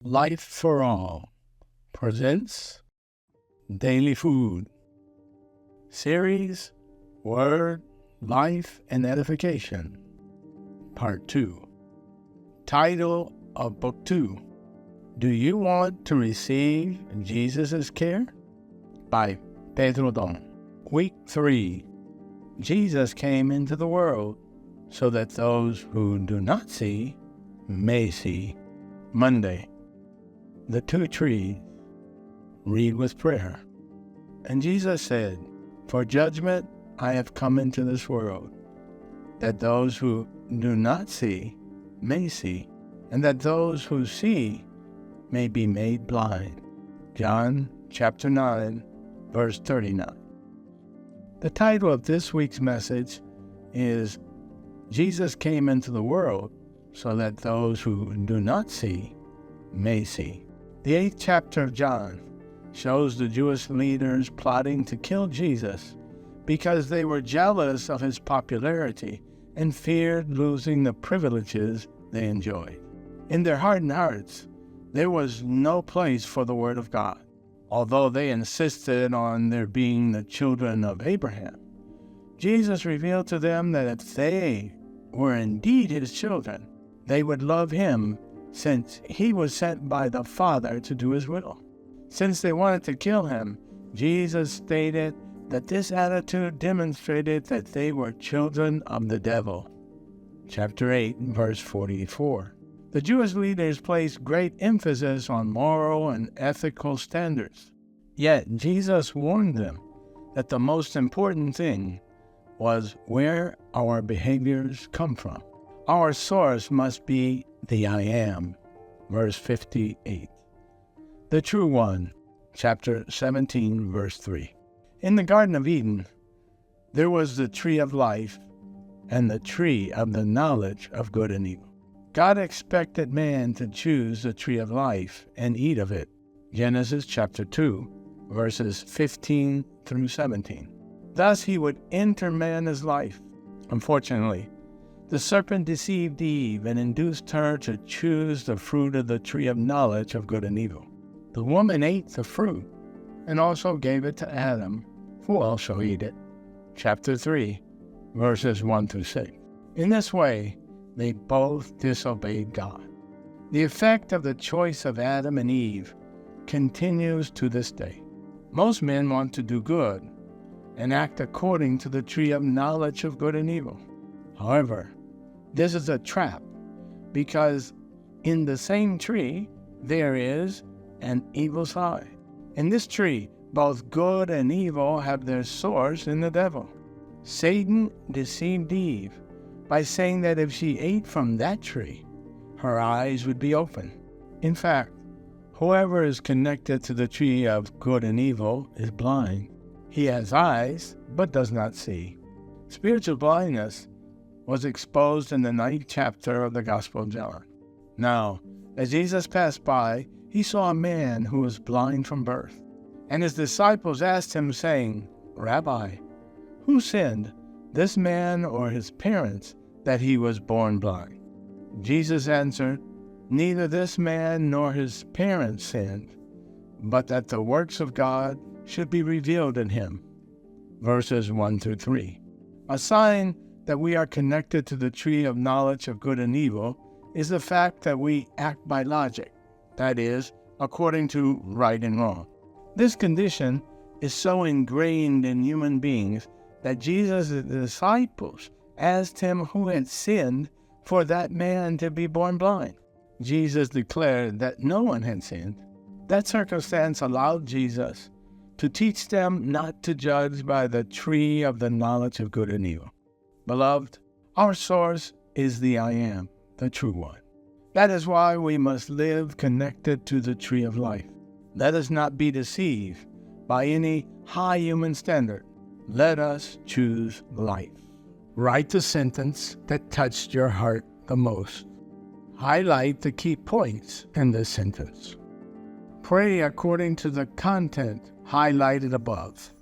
Life for All presents Daily Food Series Word, Life, and Edification Part 2. Title of Book 2: Do You Want to Receive Jesus' Care? By Pedro. Week 3. Jesus came into the world so that those who do not see may see. Monday. The two trees. Read with prayer. And Jesus said, For judgment I have come into this world, that those who do not see may see, and that those who see may be made blind. John chapter 9, verse 39. The title of this week's message is Jesus came into the world so that those who do not see may see. The 8th chapter of John shows the Jewish leaders plotting to kill Jesus because they were jealous of his popularity and feared losing the privileges they enjoyed. In their hardened hearts, there was no place for the Word of God. Although they insisted on their being the children of Abraham, Jesus revealed to them that if they were indeed his children, they would love him, since he was sent by the Father to do his will. Since they wanted to kill him, Jesus stated that this attitude demonstrated that they were children of the devil. Chapter 8, verse 44. The Jewish leaders placed great emphasis on moral and ethical standards. Yet Jesus warned them that the most important thing was where our behaviors come from. Our source must be the I Am, verse 58. The True One, chapter 17, verse 3. In the Garden of Eden, there was the tree of life and the tree of the knowledge of good and evil. God expected man to choose the tree of life and eat of it. Genesis chapter 2, verses 15 through 17. Thus he would enter man's life. Unfortunately, the serpent deceived Eve and induced her to choose the fruit of the tree of knowledge of good and evil. The woman ate the fruit and also gave it to Adam, who also ate it. Chapter 3, verses 1 through 6. In this way, they both disobeyed God. The effect of the choice of Adam and Eve continues to this day. Most men want to do good and act according to the tree of knowledge of good and evil. However, this is a trap, because in the same tree there is an evil side. In this tree, both good and evil have their source in the devil. Satan deceived Eve by saying that if she ate from that tree, her eyes would be open. In fact, whoever is connected to the tree of good and evil is blind. He has eyes, but does not see. Spiritual blindness was exposed in the 9th chapter of the Gospel of John. Now, as Jesus passed by, he saw a man who was blind from birth. And his disciples asked him, saying, Rabbi, who sinned, this man or his parents, that he was born blind? Jesus answered, Neither this man nor his parents sinned, but that the works of God should be revealed in him. Verses 1 through 3. A sign that we are connected to the tree of knowledge of good and evil is the fact that we act by logic, that is, according to right and wrong. This condition is so ingrained in human beings that Jesus' disciples asked him who had sinned for that man to be born blind. Jesus declared that no one had sinned. That circumstance allowed Jesus to teach them not to judge by the tree of the knowledge of good and evil. Beloved, our source is the I Am, the True One. That is why we must live connected to the tree of life. Let us not be deceived by any high human standard. Let us choose life. Write the sentence that touched your heart the most. Highlight the key points in this sentence. Pray according to the content highlighted above.